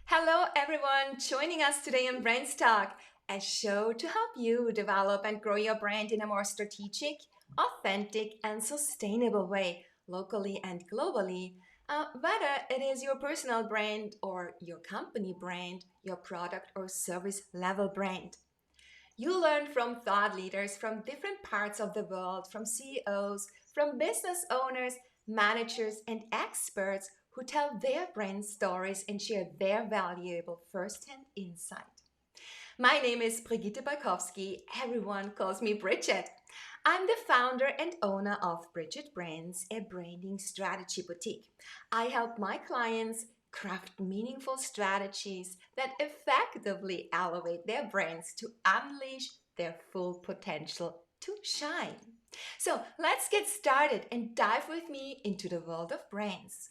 Hello, everyone, joining us today on BrandsTalk, a show to help you develop and grow your brand in a more strategic, authentic, and sustainable way, locally and globally. Whether it is your personal brand or your company brand, your product or service level brand. You learn from thought leaders from different parts of the world, from CEOs, from business owners, managers, and experts who tell their brand stories and share their valuable firsthand insight. My name is Brigitte Bojkowszky. Everyone calls me Bridget. I'm the founder and owner of Brigitte Brands, a branding strategy boutique. I help my clients craft meaningful strategies that effectively elevate their brands to unleash their full potential to shine. So let's get started and dive with me into the world of brands.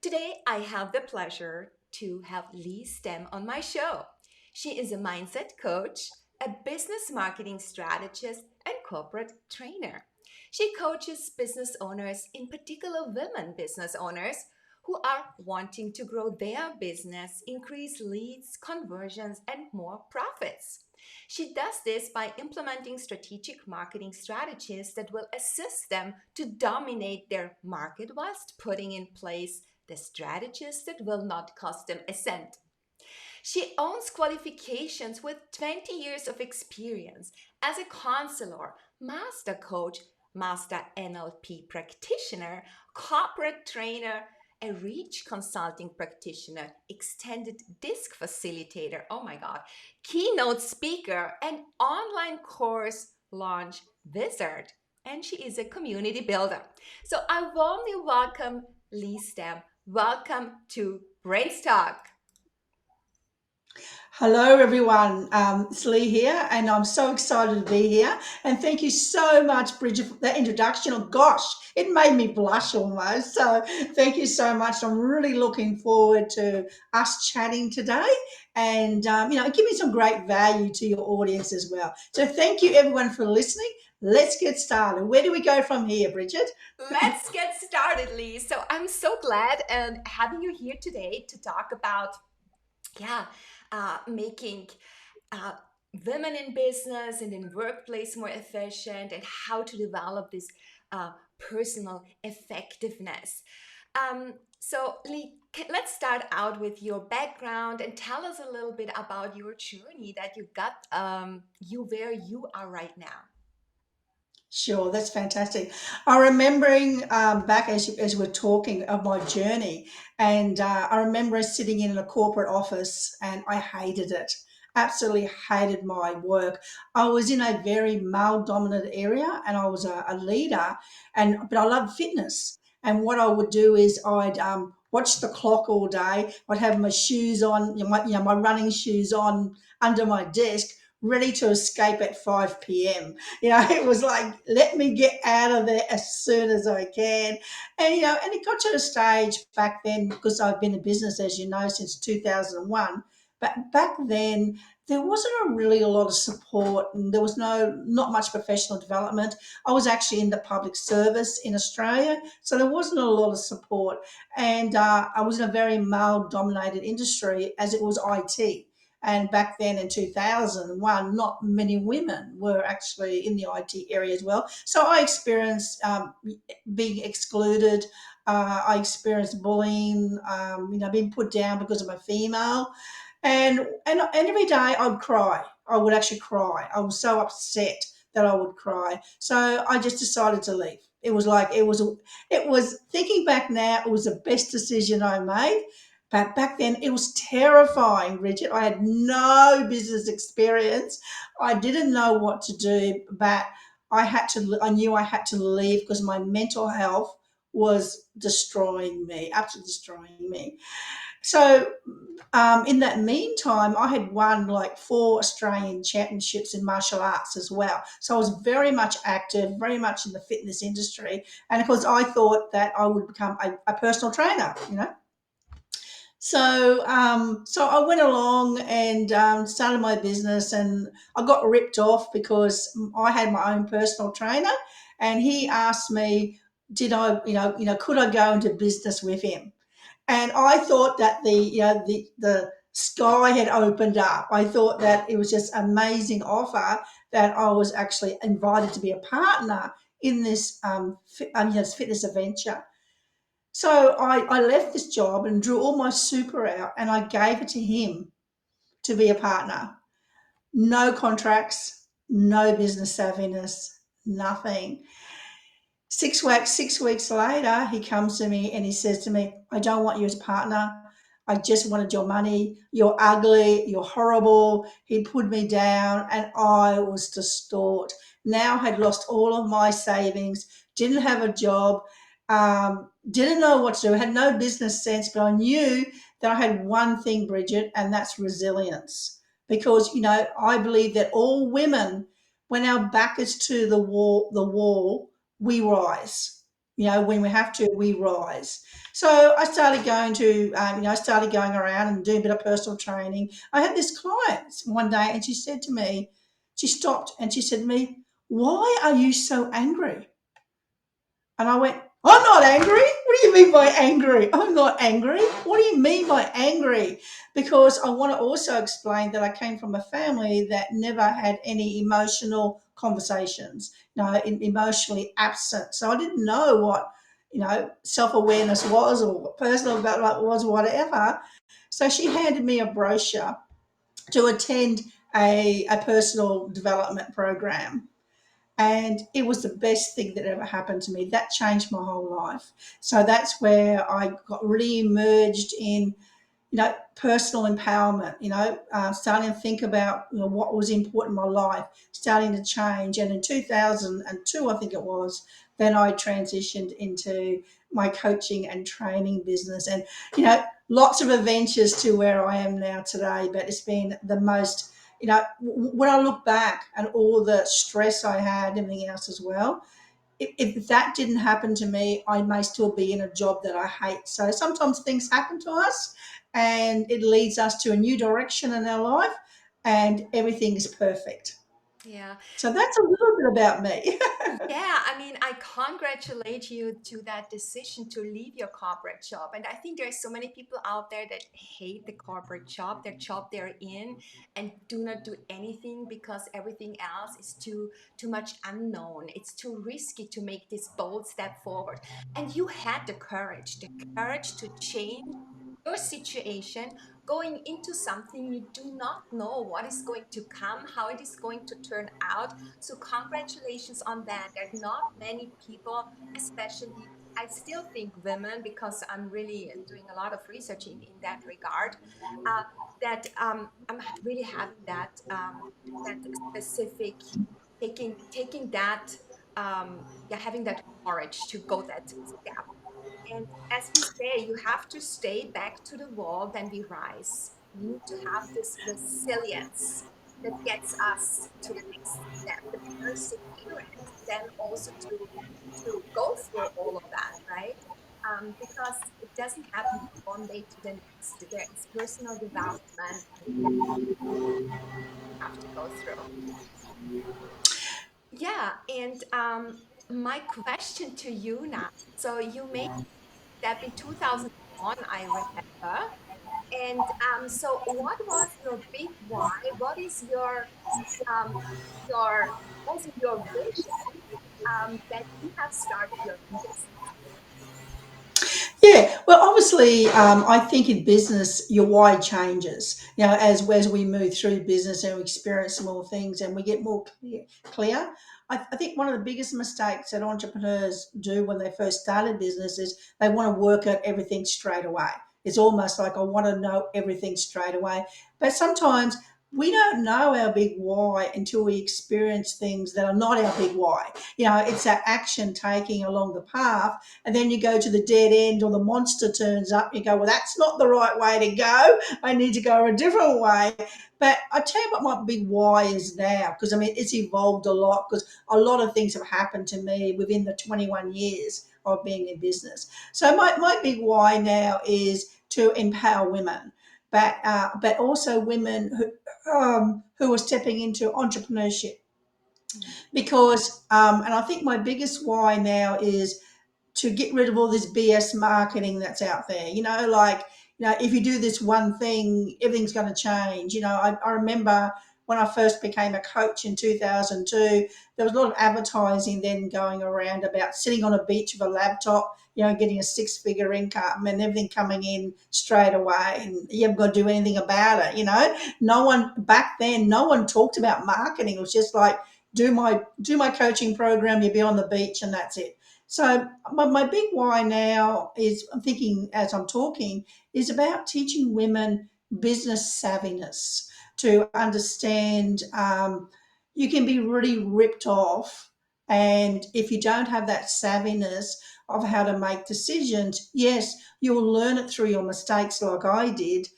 Today, I have the pleasure to have Lee Stemm on my show. She is a mindset coach, a business marketing strategist, and corporate trainer. She coaches business owners, in particular women business owners, who are wanting to grow their business, increase leads, conversions, and more profits. She does this by implementing strategic marketing strategies that will assist them to dominate their market whilst putting in place the strategies that will not cost them a cent. She owns qualifications with 20 years of experience as a counselor, master coach, master NLP practitioner, corporate trainer, a reach consulting practitioner, extended disc facilitator, oh my God, keynote speaker, and online course launch wizard. And she is a community builder. So I warmly welcome Lee Stemm. Welcome to BrandsTalk. Hello, everyone. It's Lee here, and I'm so excited to be here. And thank you so much, Bridget, for that introduction. Oh, gosh, it made me blush almost. So, thank you so much. I'm really looking forward to us chatting today and, giving some great value to your audience as well. So, thank you, everyone, for listening. Let's get started. Where do we go from here, Bridget? Let's get started, Lee. So I'm so glad and having you here today to talk about, yeah, making uh, women in business and in workplace more efficient and how to develop this personal effectiveness. So, Lee, let's start out with your background and tell us a little bit about your journey that you got you where you are right now. Sure, that's fantastic. I'm remembering back as we're talking of my journey, and I remember sitting in a corporate office, and I hated it. Absolutely hated my work. I was in a very male-dominant area, and I was a leader, but I loved fitness. And what I would do is I'd watch the clock all day. I'd have my shoes on, my running shoes on under my desk, ready to escape at 5 p.m. It was like, let me get out of there as soon as I can. And it got to a stage back then, because I've been in business, as you know, since 2001. But back then, there wasn't really a lot of support, and there was not much professional development. I was actually in the public service in Australia, so there wasn't a lot of support. And I was in a very male dominated industry, as it was IT. And back then in 2001, not many women were actually in the IT area as well. So I experienced being excluded. I experienced bullying, being put down because I'm a female. And every day I'd cry. I would actually cry. I was so upset that I would cry. So I just decided to leave. It was thinking back now, it was the best decision I made. But back then it was terrifying, Bridget. I had no business experience. I didn't know what to do, but I knew I had to leave because my mental health was destroying me, absolutely destroying me. So, in that meantime, I had won like 4 Australian championships in martial arts as well. So I was very much active, very much in the fitness industry. And of course, I thought that I would become a personal trainer. So I went along and started my business, and I got ripped off because I had my own personal trainer, and he asked me, did I, could I go into business with him? And I thought that the sky had opened up. I thought that it was just amazing offer that I was actually invited to be a partner in this yes, fitness adventure. So I left this job and drew all my super out and I gave it to him to be a partner. No contracts, no business savviness, nothing. 6 weeks later, he comes to me and he says to me, I don't want you as a partner. I just wanted your money. You're ugly. You're horrible. He put me down and I was distraught. Now had lost all of my savings, didn't have a job, didn't know what to do, had no business sense, but I knew that I had one thing, Bridget, and that's resilience. Because, I believe that all women, when our back is to the wall, we rise. When we have to, we rise. So I started going to, I started going around and doing a bit of personal training. I had this client one day, and she said to me, she stopped and she said to me, "Why are you so angry?" And I went, "I'm not angry. What do you mean by angry? I'm not angry. What do you mean by angry?" Because I want to also explain that I came from a family that never had any emotional conversations, emotionally absent. So I didn't know what, self awareness was or what personal development was, whatever. So she handed me a brochure to attend a personal development program, and it was the best thing that ever happened to me. That changed my whole life. So that's where I got really immersed in, personal empowerment, starting to think about, what was important in my life, starting to change. And in 2002, I think it was, then I transitioned into my coaching and training business. And, lots of adventures to where I am now today, but it's been the most, when I look back at all the stress I had, everything else as well, if that didn't happen to me, I may still be in a job that I hate. So sometimes things happen to us and it leads us to a new direction in our life and everything is perfect. Yeah. So that's a little bit about me. Yeah, I mean, I congratulate you to that decision to leave your corporate job. And I think there's so many people out there that hate the corporate job, their job they're in, and do not do anything because everything else is too much unknown. It's too risky to make this bold step forward. And you had the courage to change your situation, going into something you do not know what is going to come, how it is going to turn out. So, congratulations on that. There are not many people, especially, I still think women, because I'm really doing a lot of research in that regard, uh, that I'm really having that specific, taking that, yeah, having that courage to go that step. And as we say, you have to stay back to the wall, then we rise. We need to have this resilience that gets us to the next step, the perseverance, then also to go through all of that, right? Because it doesn't happen from one day to the next. There is personal development and you have to go through. Yeah, and my question to you now. So you made step in 2001, I remember. And so, what was your big why? What is your also your vision that you have started your own business? Yeah, well, obviously, I think in business, your why changes. As we move through business and we experience more things and we get more clear. I think one of the biggest mistakes that entrepreneurs do when they first start a business is they want to work out everything straight away. It's almost like I want to know everything straight away. But sometimes we don't know our big why until we experience things that are not our big why. It's that action taking along the path, and then you go to the dead end or the monster turns up, you go, well, that's not the right way to go. I need to go a different way. But I tell you what my big why is now, because I mean, it's evolved a lot because a lot of things have happened to me within the 21 years of being in business. So my big why now is to empower women, but also women who are stepping into entrepreneurship. Mm. Because, and I think my biggest why now is to get rid of all this BS marketing that's out there. if you do this one thing, everything's going to change. I remember when I first became a coach in 2002, there was a lot of advertising then going around about sitting on a beach with a laptop, getting a six-figure income and everything coming in straight away, and you haven't got to do anything about it. No one back then, no one talked about marketing. It was just like, do my coaching program, you be on the beach, and that's it. So my big why now is, I'm thinking as I'm talking, is about teaching women business savviness to understand, you can be really ripped off. And if you don't have that savviness of how to make decisions, yes, you'll learn it through your mistakes like I did,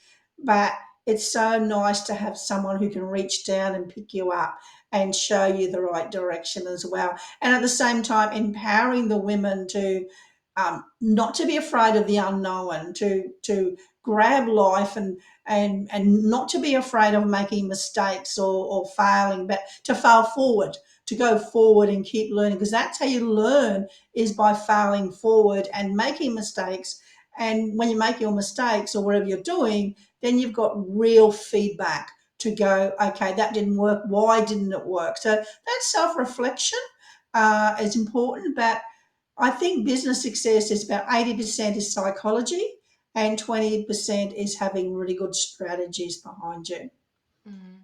but it's so nice to have someone who can reach down and pick you up and show you the right direction as well. And at the same time, empowering the women to, not to be afraid of the unknown, to grab life, and not to be afraid of making mistakes, or failing, but to fail forward, to go forward and keep learning, because that's how you learn, is by failing forward and making mistakes. And when you make your mistakes or whatever you're doing, then you've got real feedback to go, okay, that didn't work. Why didn't it work? So that self reflection is important. But I think business success is about 80% is psychology, and 20% is having really good strategies behind you. Mhm.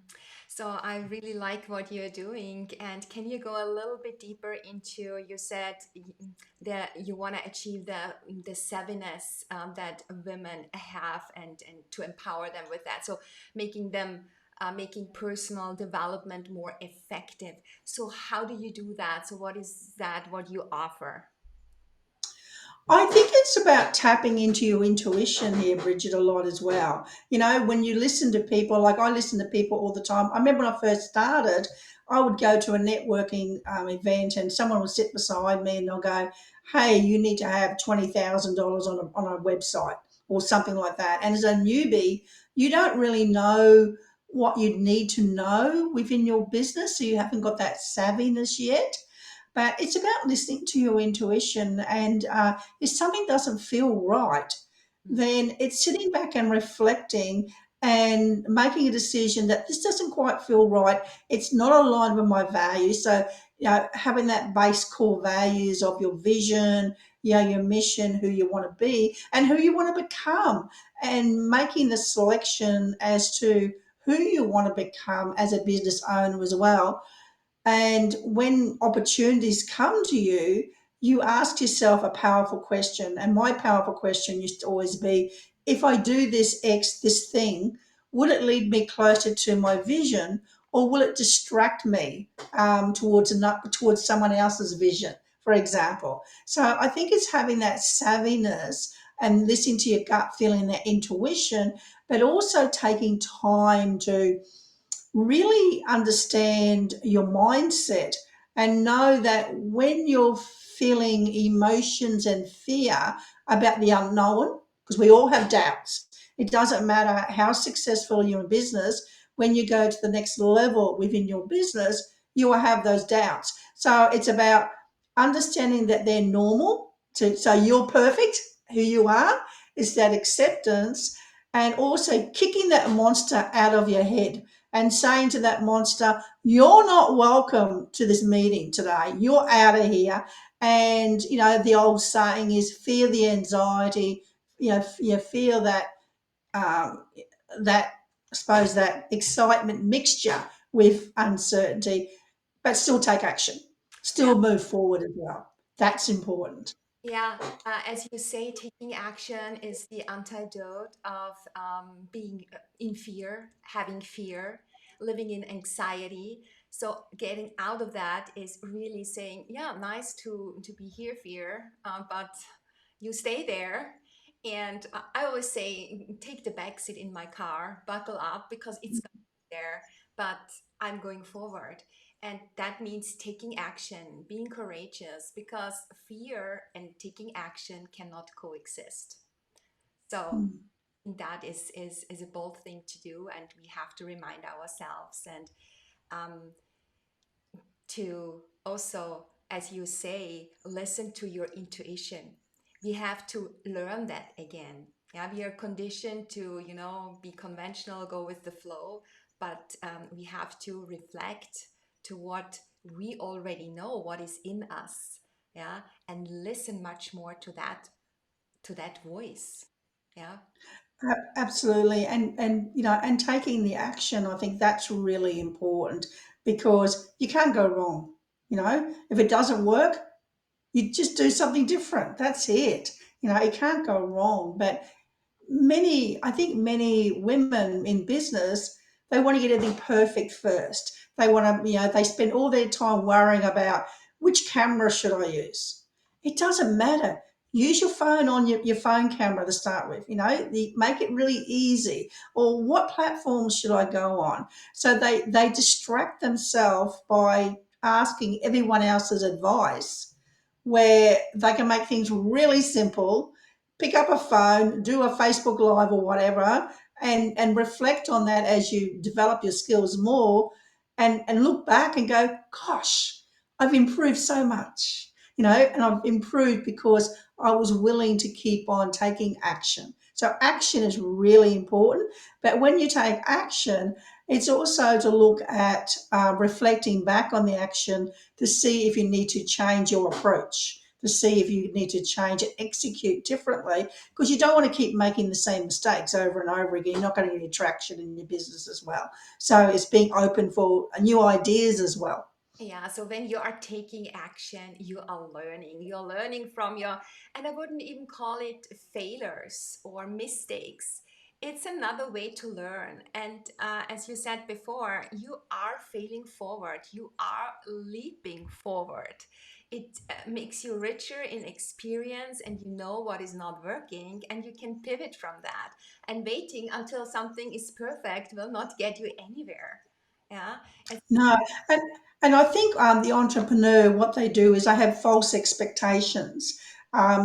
So I really like what you're doing. And can you go a little bit deeper into, you said that you want to achieve the savviness that women have, and to empower them with that. So making them making personal development more effective. So how do you do that? So what is that, what you offer? I think it's about tapping into your intuition here, Bridget, a lot as well. When you listen to people, like I listen to people all the time. I remember when I first started, I would go to a networking event, and someone would sit beside me and they'll go, "Hey, you need to have $20,000 on a website," or something like that. And as a newbie, you don't really know what you'd need to know within your business. So you haven't got that savviness yet. But it's about listening to your intuition. And if something doesn't feel right, then it's sitting back and reflecting and making a decision that this doesn't quite feel right. It's not aligned with my values. So, having that base core values of your vision, your mission, who you want to be, and who you want to become, and making the selection as to who you want to become as a business owner as well. And when opportunities come to you, you ask yourself a powerful question. And my powerful question used to always be, if I do this thing, will it lead me closer to my vision, or will it distract me towards someone else's vision, for example? So I think it's having that savviness and listening to your gut feeling, that intuition, but also taking time to really understand your mindset and know that when you're feeling emotions and fear about the unknown, because we all have doubts, it doesn't matter how successful you're in business, when you go to the next level within your business, you will have those doubts. So it's about understanding that they're normal. So you're perfect, who you are, is that acceptance, and also kicking that monster out of your head and saying to that monster, "You're not welcome to this meeting today. You're out of here." And the old saying is, "Fear the anxiety." You feel um, that I suppose that excitement mixture with uncertainty, but still take action, Yeah. still move forward as well. That's important. Yeah, as you say, taking action is the antidote of being in fear, having fear, living in anxiety. So getting out of that is really saying, yeah, nice to be here, fear, but you stay there. And I always say, take the back seat in my car, buckle up because it's going to be there, but I'm going forward. And that means taking action, being courageous, because fear and taking action cannot coexist. So Mm. that is a bold thing to do, and we have to remind ourselves, and um, to also, as you say, listen to your intuition. We have to learn that again. Yeah, we are conditioned to, be conventional, go with the flow, but we have to reflect to what we already know, what is in us, yeah, and listen much more to that voice, yeah. Absolutely, and and taking the action, I think that's really important because you can't go wrong. If it doesn't work, you just do something different. That's it. It can't go wrong. But I think many women in business, they want to get everything perfect first. They want to, they spend all their time worrying about which camera should I use. It doesn't matter. Use your phone on your phone camera to start with, make it really easy. Or what platforms should I go on? So they distract themselves by asking everyone else's advice where they can make things really simple, pick up a phone, do a Facebook Live or whatever, and reflect on that as you develop your skills more, and look back and go, gosh, I've improved so much, and I've improved because I was willing to keep on taking action. So action is really important. But when you take action, it's also to look at reflecting back on the action to see if you need to change your approach, to see if you need to change and execute differently, because you don't want to keep making the same mistakes over and over again. You're not going to get any traction in your business as well. So it's being open for new ideas as well. Yeah, so when you are taking action, you are learning. You're learning from your, and I wouldn't even call it failures or mistakes. It's another way to learn. And as you said before, you are failing forward, you are leaping forward. It makes you richer in experience, and you know what is not working, and you can pivot from that. And waiting until something is perfect will not get you anywhere. Yeah. No, and and I think the entrepreneur, what they do is they have false expectations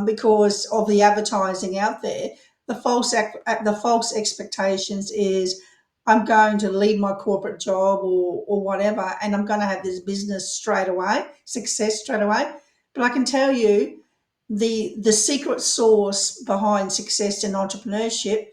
because of the advertising out there. The false expectations is I'm going to leave my corporate job or whatever, and I'm going to have this business straight away, success straight away. But I can tell you, the secret sauce behind success in entrepreneurship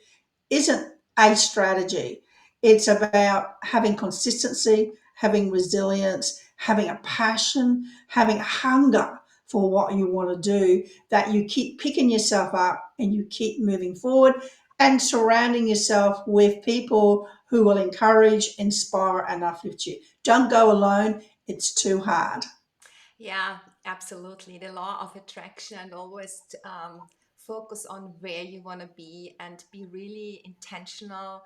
isn't a strategy. It's about having consistency, having resilience, having a passion, having a hunger for what you want to do, that you keep picking yourself up and you keep moving forward, and surrounding yourself with people who will encourage, inspire, and uplift you. Don't go alone, it's too hard. Yeah, absolutely. The law of attraction, and always focus on where you want to be and be really intentional,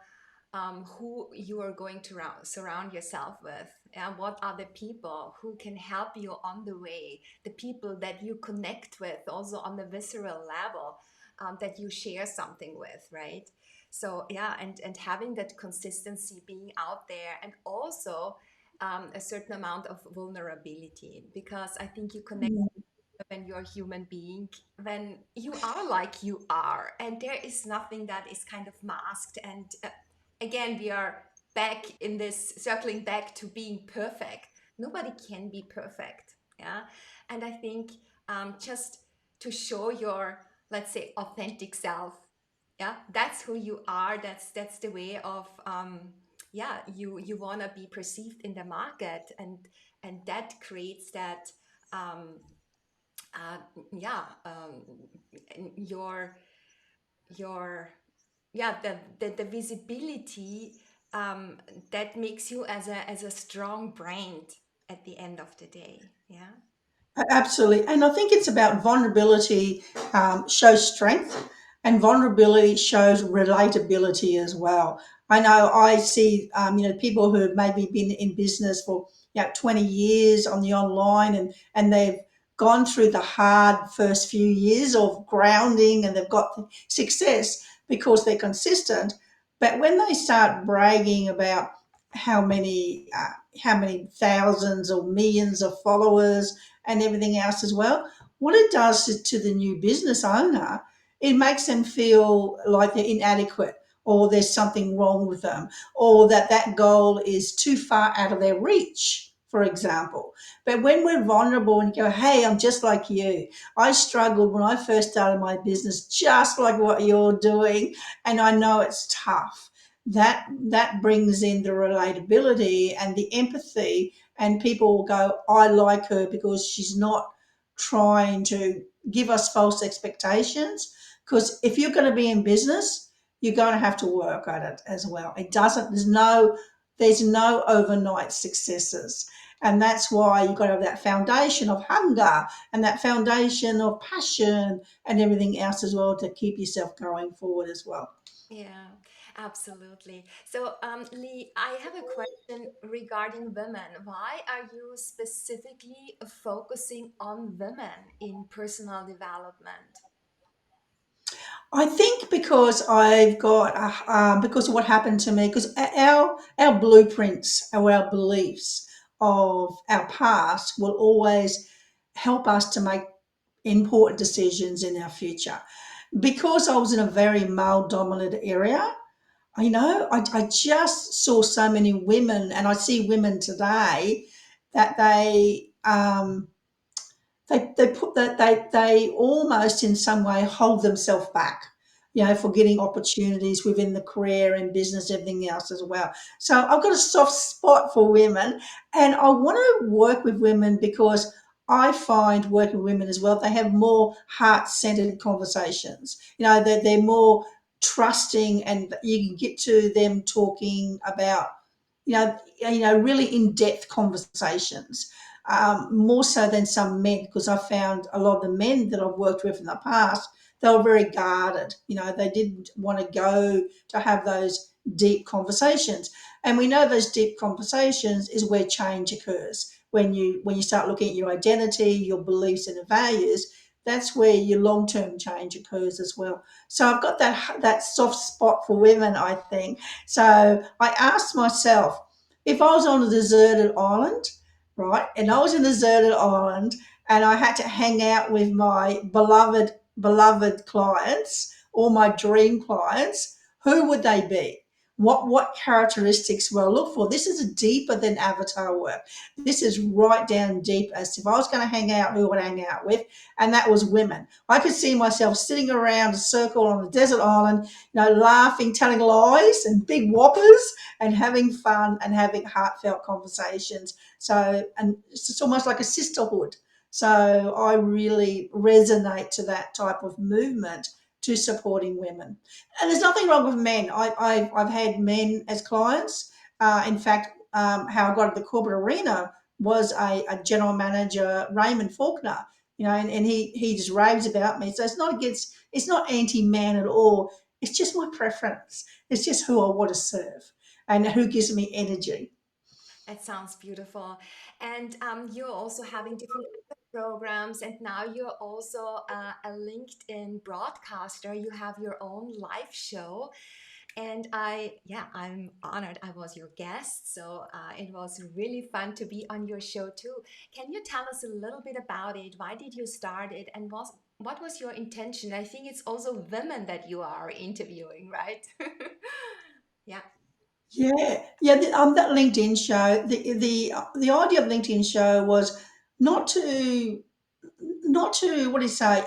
who you are going to surround yourself with, and what are the people who can help you on the way, the people that you connect with also on the visceral level, that you share something with, right? So yeah, and having that consistency, being out there, and also a certain amount of vulnerability, because I think you connect when you're a human being, when you are like you are, and there is nothing that is kind of masked. And again, we are back in this, circling back to being perfect. Nobody can be perfect. Yeah. And I think just to show your, let's say, authentic self, yeah, that's who you are. That's the way of yeah, you want to be perceived in the market, and that creates that um uh, yeah, your your yeah, the visibility, um, that makes you as a strong brand at the end of the day. Yeah. Absolutely. And I think it's about vulnerability shows strength, and vulnerability shows relatability as well. I know I see, people who have maybe been in business for 20 years on the online, and they've gone through the hard first few years of grounding, and they've got success because they're consistent. But when they start bragging about how many thousands or millions of followers and everything else as well. What it does is to the new business owner, it makes them feel like they're inadequate, or there's something wrong with them, or that goal is too far out of their reach, for example. But when we're vulnerable and go, hey, I'm just like you. I struggled when I first started my business, just like what you're doing, and I know it's tough. That brings in the relatability and the empathy, and people will go, I like her because she's not trying to give us false expectations. Because if you're going to be in business, you're going to have to work at it as well. It doesn't, there's no overnight successes. And that's why you've got to have that foundation of hunger and that foundation of passion and everything else as well to keep yourself going forward as well. Yeah, absolutely. So, Lee, I have a question regarding women. Why are you specifically focusing on women in personal development? I think because I've got because of what happened to me, because our blueprints or our beliefs of our past will always help us to make important decisions in our future. Because I was in a very male dominant area, I just saw so many women, and I see women today that they put that they almost in some way hold themselves back, for getting opportunities within the career and business, everything else as well. So I've got a soft spot for women, and I want to work with women because I find working with women as well, they have more heart-centered conversations. They're more trusting, and you can get to them talking about really in-depth conversations, more so than some men, because I found a lot of the men that I've worked with in the past, they were very guarded. They didn't want to go to have those deep conversations. And we know those deep conversations is where change occurs. When you start looking at your identity, your beliefs and values, that's where your long-term change occurs as well. So I've got that soft spot for women, I think. So I asked myself, if I was on a deserted island, right? And I was in a deserted island, and I had to hang out with my beloved clients, or my dream clients. Who would they be? What characteristics will I look for? This is deeper than avatar work. This is right down deep as to if I was going to hang out, who would I hang out with? And that was women. I could see myself sitting around a circle on a desert island, laughing, telling lies and big whoppers, and having fun and having heartfelt conversations. So, and it's almost like a sisterhood. So I really resonate to that type of movement, to supporting women. And there's nothing wrong with men. I've had men as clients. In fact, how I got into the corporate arena was a general manager, Raymond Faulkner, and he just raves about me. So it's not anti-man at all. It's just my preference. It's just who I want to serve and who gives me energy. It sounds beautiful. And you're also having different programs, and now you're also a LinkedIn broadcaster. You have your own live show. And yeah, I'm honored I was your guest. So it was really fun to be on your show too. Can you tell us a little bit about it? Why did you start it? And what was your intention? I think it's also women that you are interviewing, right? Yeah. Yeah, yeah. That LinkedIn show, the idea of LinkedIn show was not to not to what do you say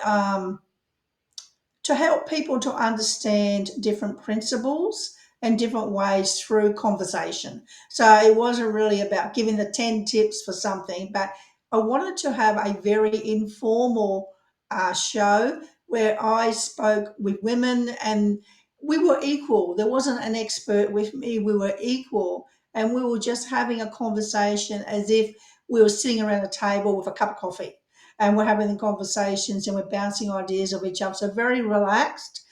to help people to understand different principles and different ways through conversation. So it wasn't really about giving the 10 tips for something, but I wanted to have a very informal show where I spoke with women, and we were equal. There wasn't an expert with me, we were equal. And we were just having a conversation as if we were sitting around a table with a cup of coffee, and we're having the conversations and we're bouncing ideas of each other. So very relaxed,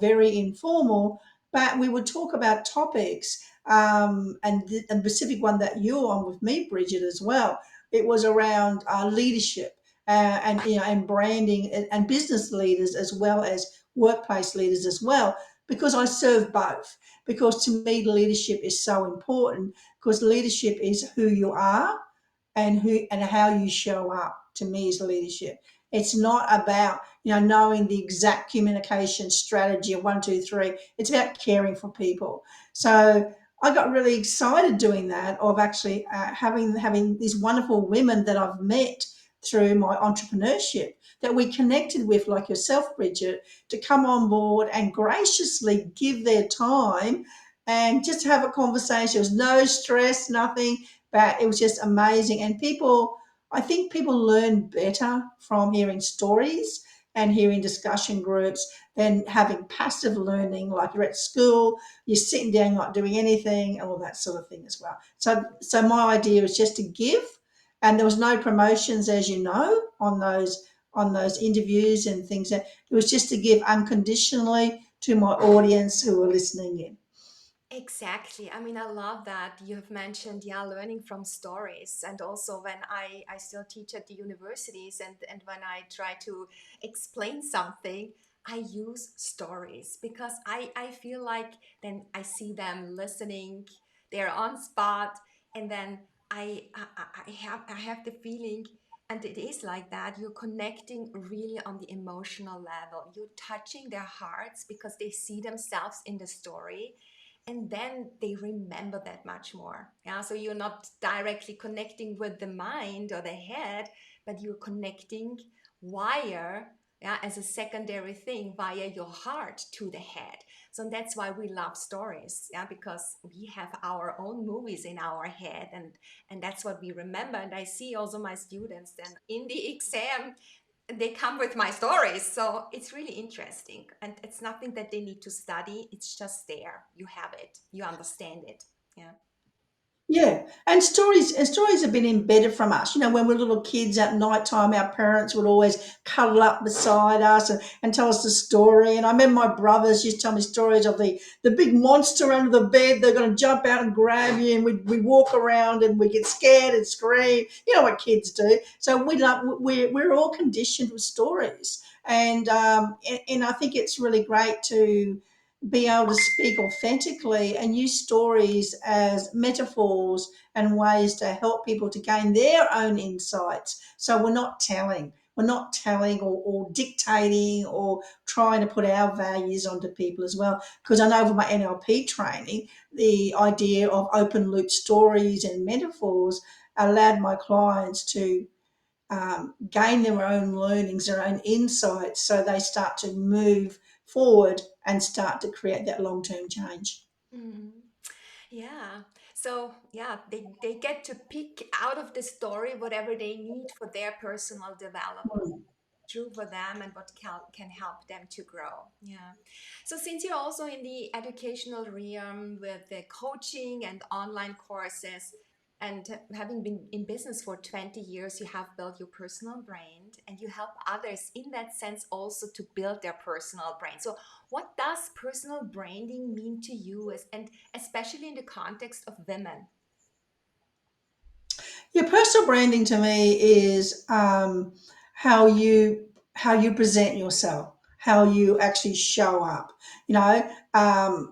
very informal, but we would talk about topics. And the specific one that you're on with me, Bridget, as well. It was around leadership, and branding, and business leaders as well as workplace leaders as well. Because I serve both. Because to me, leadership is so important. Because leadership is who you are, and how you show up, to me, is leadership. It's not about knowing the exact communication strategy of 1 2 3. It's about caring for people. So I got really excited doing that, of actually having these wonderful women that I've met through my entrepreneurship, that we connected with, like yourself, Bridget, to come on board and graciously give their time and just have a conversation. There was no stress, nothing, but it was just amazing. And people, I think people learn better from hearing stories and hearing discussion groups than having passive learning, like you're at school, you're sitting down not doing anything, and all that sort of thing as well. So my idea was just to give, and there was no promotions, as you know, on those interviews and things. That it was just to give unconditionally to my audience who were listening in. Exactly. I mean, I love that you have mentioned, yeah, learning from stories. And also when I still teach at the universities, and when I try to explain something, I use stories because I feel like then I see them listening, they're on spot, and then I have the feeling, and it is like that, you're connecting really on the emotional level. You're touching their hearts because they see themselves in the story, and then they remember that much more. Yeah, so you're not directly connecting with the mind or the head, but you're connecting via, yeah, as a secondary thing, via your heart to the head. So that's why we love stories, yeah, because we have our own movies in our head, and that's what we remember. And I see also my students then in the exam, they come with my stories, so it's really interesting, and it's nothing that they need to study, it's just there, you have it, you understand it. Yeah. Yeah, and stories have been embedded from us. When we're little kids at night time, our parents would always cuddle up beside us and tell us the story. And I remember my brothers used to tell me stories of the big monster under the bed. They're going to jump out and grab you, and we walk around and we get scared and scream. You know what kids do. So we're all conditioned with stories, and I think it's really great to be able to speak authentically and use stories as metaphors and ways to help people to gain their own insights. So we're not telling or dictating or trying to put our values onto people as well. Because I know from my NLP training, the idea of open loop stories and metaphors allowed my clients to gain their own learnings, their own insights, so they start to move forward and start to create that long term change. Mhm. Yeah. So yeah, they get to pick out of the story whatever they need for their personal development, true for them, and what can help them to grow. Yeah. So since you're also in the educational realm with the coaching and online courses, and having been in business for 20 years, you have built your personal brand, and you help others in that sense also to build their personal brand. So what does personal branding mean to you, and especially in the context of women? Yeah, personal branding to me is how you how you present yourself, how you actually show up.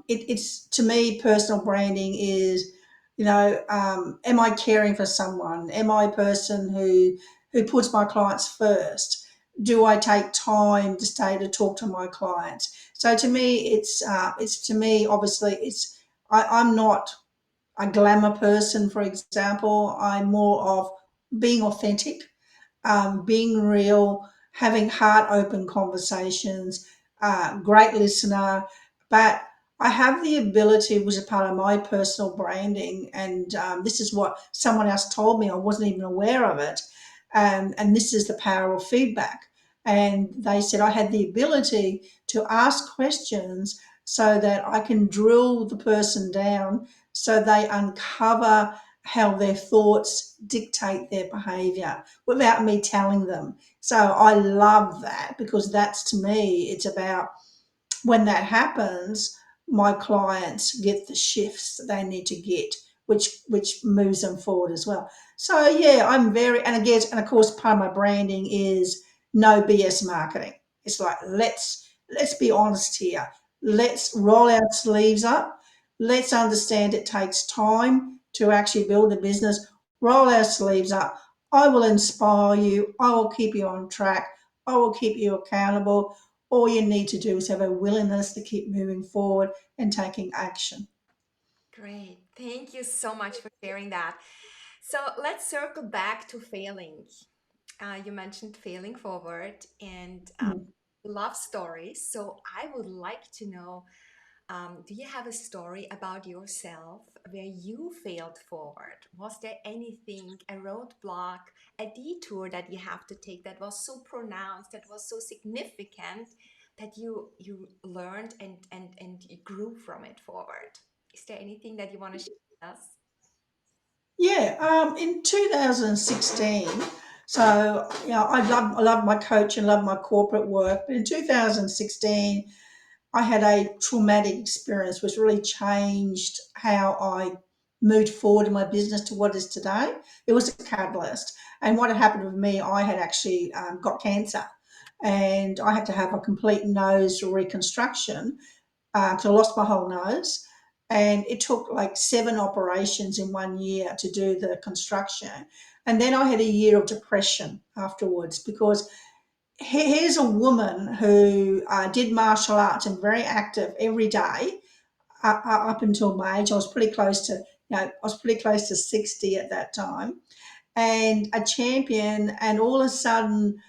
It's to me, personal branding is, am I caring for someone? Am I a person who puts my clients first? Do I take time to stay to talk to my clients? So to me, it's to me obviously I'm not a glamour person, for example. I'm more of being authentic, being real, having heart open conversations, great listener. But I have the ability, which is part of my personal branding, and this is what someone else told me. I wasn't even aware of it. And this is the power of feedback. And they said I had the ability to ask questions so that I can drill the person down so they uncover how their thoughts dictate their behavior without me telling them. So I love that, because that's, to me, it's about, when that happens, my clients get the shifts that they need to get, which moves them forward as well. So yeah, I'm very, and again, and of course, part of my branding is no BS marketing. It's like, let's be honest here. Let's roll our sleeves up. Let's understand it takes time to actually build a business. Roll our sleeves up. I will inspire you. I will keep you on track. I will keep you accountable. All you need to do is have a willingness to keep moving forward and taking action. Great. Thank you so much for sharing that. So let's circle back to failing. You mentioned failing forward and Mm. love stories. So I would like to know, do you have a story about yourself where you failed forward? Was there anything, a roadblock, a detour that you have to take that was so pronounced, that was so significant that you learned and you grew from it forward? Is there anything that you want to share with us? Yeah, in 2016, so I love my coach and love my corporate work. But in 2016, I had a traumatic experience which really changed how I moved forward in my business to what it is today. It was a catalyst. And what had happened with me, I had actually got cancer and I had to have a complete nose reconstruction because I lost my whole nose. And it took like 7 operations in 1 year to do the construction. And then I had a year of depression afterwards because here's a woman who did martial arts and very active every day up until my age. I was pretty close to, I was pretty close to 60 at that time, and a champion, and all of a sudden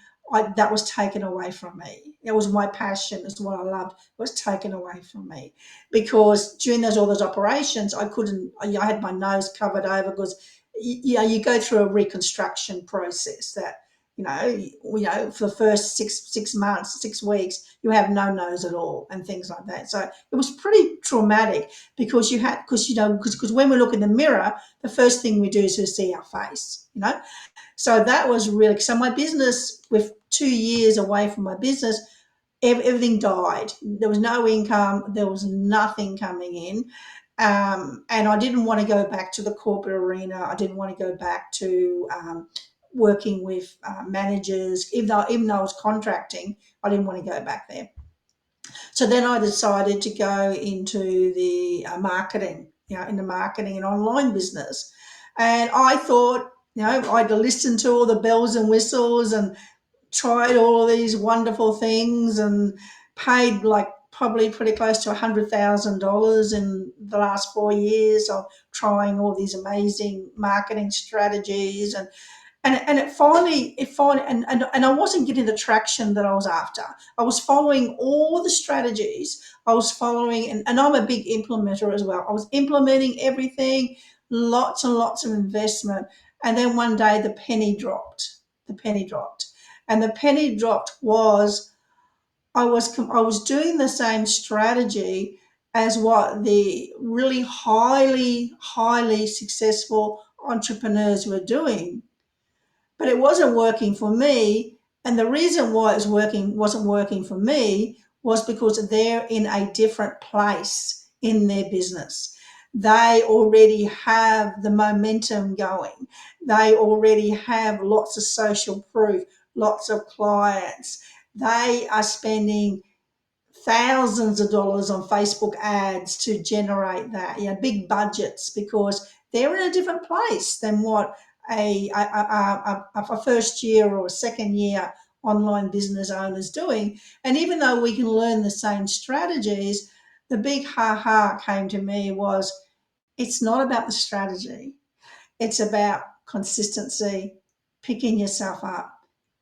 that was taken away from me. It was my passion, it's what I loved. It was taken away from me because during all those operations I couldn't, I had my nose covered over because you go through a reconstruction process that for the first six months, 6 weeks, you have no nose at all and things like that. So it was pretty traumatic because because when we look in the mirror, the first thing we do is to see our face. So that was really, so my business, with 2 years away from my business, everything died. There was no income, there was nothing coming in. And I didn't want to go back to the corporate arena. I didn't want to go back to working with managers. Even though I was contracting, I didn't want to go back there. So then I decided to go into the marketing, into marketing and online business. And I thought, I'd listened to all the bells and whistles and tried all of these wonderful things and paid like probably pretty close to $100,000 in the last 4 years of trying all these amazing marketing strategies, and it finally and I wasn't getting the traction that I was after. I was following all the strategies. I was following, and I'm a big implementer as well. I was implementing everything, lots and lots of investment, and then one day the penny dropped. The penny dropped, and the penny dropped was I was doing the same strategy as what the really highly successful entrepreneurs were doing, but it wasn't working for me. And the reason why wasn't working for me was because they're in a different place in their business. They already have the momentum going. They already have lots of social proof, lots of clients. They are spending thousands of dollars on Facebook ads to generate that, big budgets, because they're in a different place than what a first year or a second year online business owner is doing. And even though we can learn the same strategies, the big ha ha came to me was, it's not about the strategy. It's about consistency, picking yourself up,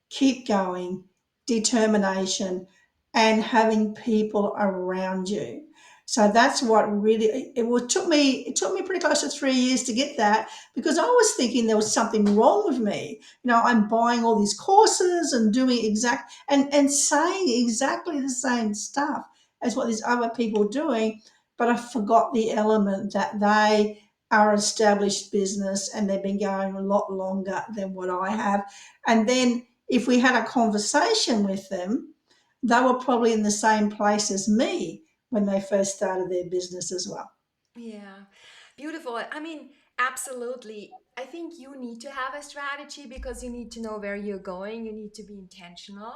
keep going, determination, and having people around you. So that's what really took me. It took me pretty close to 3 years to get that, because I was thinking there was something wrong with me. I'm buying all these courses and doing and saying exactly the same stuff as what these other people are doing, but I forgot the element that they are established business and they've been going a lot longer than what I have. And then if we had a conversation with them, they were probably in the same place as me when they first started their business as well. Yeah, beautiful. I mean, absolutely. I think you need to have a strategy because you need to know where you're going. You need to be intentional,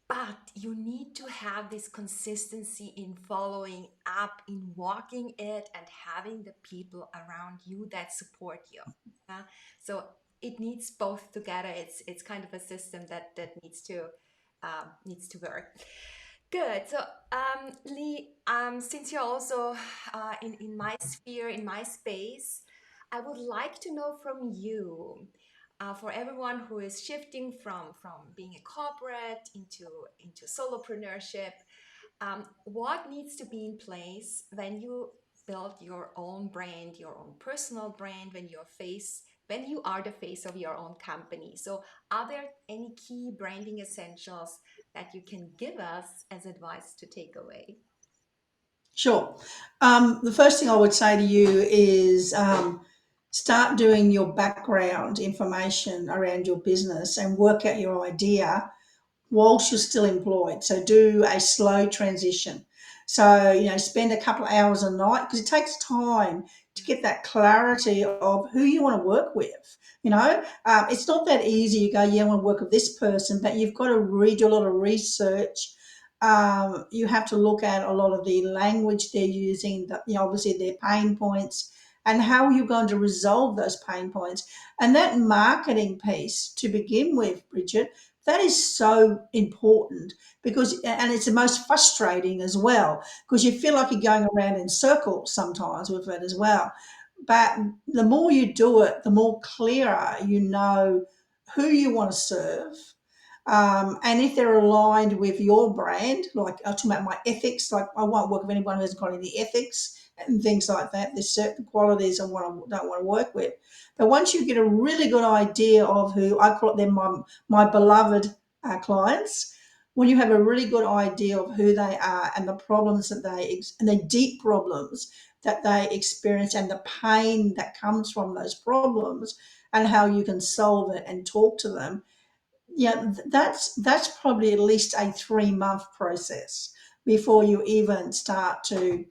but you need to have this consistency in following up, in walking it, and having the people around you that support you. Yeah? So it needs both together. It's kind of a system that needs to work. Good. So, Lee, since you're also in my sphere, in my space, I would like to know from you, for everyone who is shifting from being a corporate into solopreneurship, what needs to be in place when you build your own brand, your own personal brand, when you are the face of your own company. So, are there any key branding essentials that you can give us as advice to take away? Sure. The first thing I would say to you is start doing your background information around your business and work out your idea whilst you're still employed. So do a slow transition. So, spend a couple of hours a night because it takes time to get that clarity of who you want to work with. It's not that easy. You go, yeah, I want to work with this person, but you've got to read a lot of research. You have to look at a lot of the language they're using, obviously their pain points, and how are you going to resolve those pain points. And that marketing piece to begin with, Bridget, that is so important because, and it's the most frustrating as well, because you feel like you're going around in circles sometimes with it as well. But the more you do it, the more clearer you know who you want to serve, and if they're aligned with your brand, like I'm talking about my ethics, like I won't work with anyone who hasn't got any ethics and things like that. There's certain qualities I don't want to work with. But once you get a really good idea of who I call them, my beloved clients, when you have a really good idea of who they are and the problems that and the deep problems that they experience and the pain that comes from those problems and how you can solve it and talk to them, yeah, that's probably at least a 3 month process before you even start to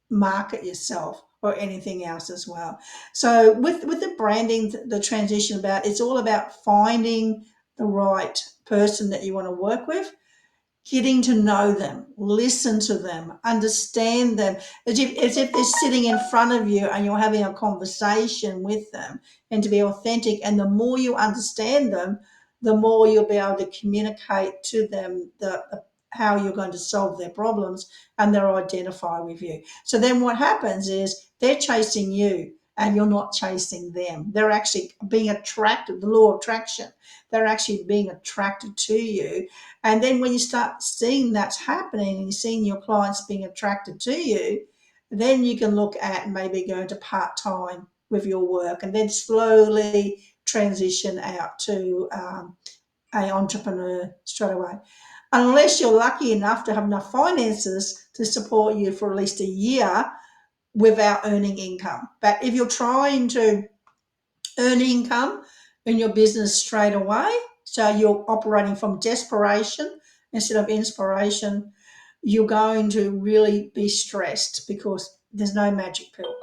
market yourself or anything else as well. So with the branding, the transition, about it's all about finding the right person that you want to work with, getting to know them, listen to them, understand them, as if they're sitting in front of you and you're having a conversation with them, and to be authentic. And the more you understand them, the more you'll be able to communicate to them how you're going to solve their problems, and they'll identify with you. So then what happens is they're chasing you and you're not chasing them. They're actually being attracted, the law of attraction. They're actually being attracted to you, and then when you start seeing that's happening and you're seeing your clients being attracted to you, then you can look at maybe going to part time with your work and then slowly transition out to a entrepreneur straight away. Unless you're lucky enough to have enough finances to support you for at least a year without earning income. But if you're trying to earn income in your business straight away, so you're operating from desperation instead of inspiration, you're going to really be stressed because there's no magic pill.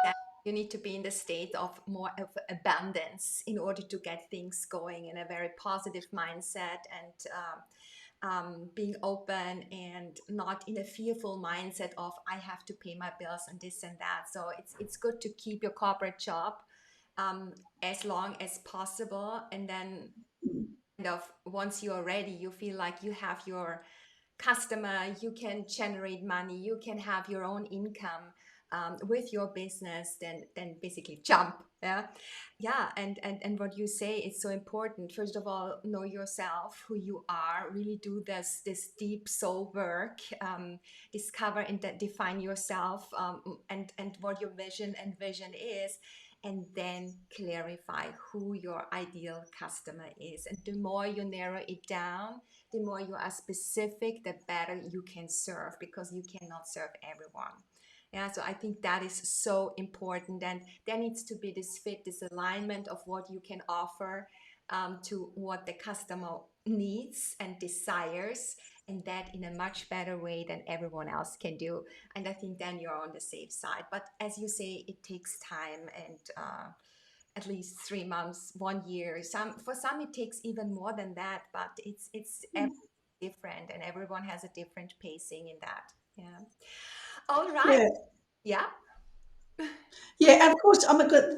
That you need to be in the state of more of abundance in order to get things going in a very positive mindset, and being open and not in a fearful mindset of I have to pay my bills and this and that. So it's good to keep your corporate job as long as possible, and then kind of once you are ready, you feel like you have your customer, you can generate money, you can have your own income with your business, then basically jump. Yeah, yeah. And what you say is so important. First of all, know yourself, who you are, really do this deep soul work, discover and define yourself, and what your vision is, and then clarify who your ideal customer is. And the more you narrow it down, the more you are specific, the better you can serve, because you cannot serve everyone. Yeah, so I think that is so important. And there needs to be this fit, this alignment of what you can offer to what the customer needs and desires, and that in a much better way than everyone else can do. And I think then you're on the safe side. But as you say, it takes time, and at least 3 months, 1 year. For some it takes even more than that, but it's different, and everyone has a different pacing in that. Yeah. All right. Yeah, Yeah. yeah, and of course,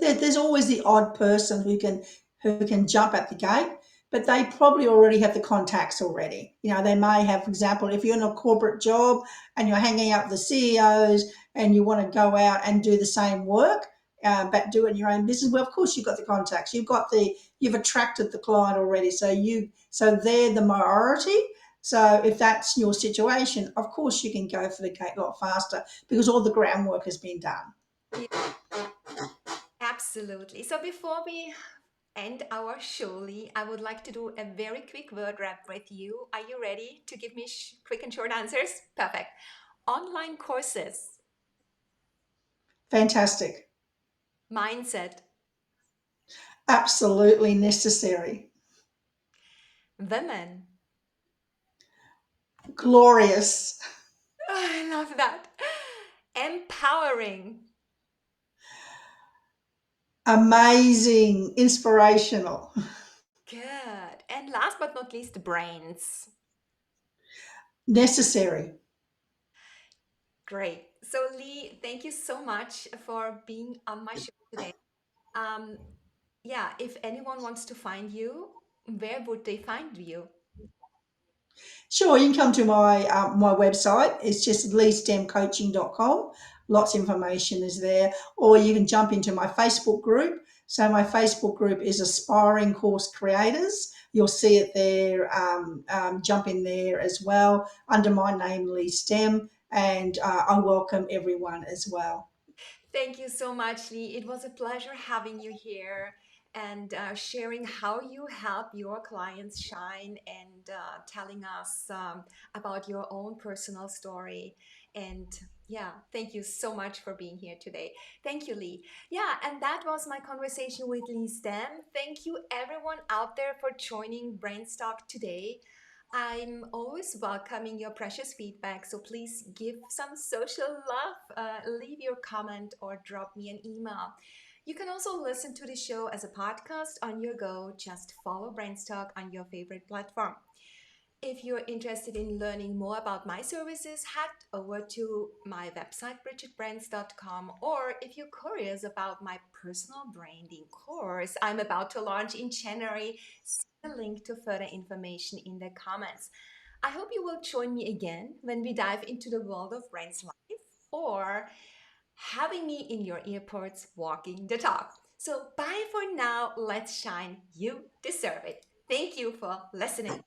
there's always the odd person who can jump at the gate. but they probably already have the contacts already. You know, they may have, for example, if you're in a corporate job and you're hanging out with the CEOs and you want to go out and do the same work, but do it in your own business. Well, of course, you've got the contacts. You've attracted the client already. So they're the priority. So if that's your situation, of course you can go for the gate a lot faster because all the groundwork has been done. Yeah, absolutely. So before we end our show, Lee, I would like to do a very quick word wrap with you. Are you ready to give me quick and short answers? Perfect. Online courses, Fantastic. mindset, Absolutely necessary. women. Glorious. I love that. Empowering. Amazing. Inspirational. Good. And last but not least, brains. Necessary. Great. So, Lee, thank you so much for being on my show today. Um, yeah, if anyone wants to find you, where would they find you? Sure, you can come to my website. It's just leestemcoaching.com. Lots of information is there. Or you can jump into my Facebook group. So my Facebook group is Aspiring Course Creators. You'll see it there. Jump in there as well under my name, Lee Stemm, and I welcome everyone as well. Thank you so much, Lee. It was a pleasure having you here and sharing how you help your clients shine and telling us about your own personal story. And yeah, thank you so much for being here today. Thank you, Lee. Yeah, and that was my conversation with Lee Stemm. Thank you, everyone out there, for joining BrandsTalk today. I'm always welcoming your precious feedback, so please give some social love, leave your comment, or drop me an email. You can also listen to the show as a podcast on your go. Just follow BrandsTalk on your favorite platform. If you're interested in learning more about my services, head over to my website, brigittebrands.com. Or if you're curious about my personal branding course I'm about to launch in January, see the link to further information in the comments. I hope you will join me again when we dive into the world of brands life or having me in your earpods walking the talk. So bye for now. Let's shine. You deserve it. Thank you for listening.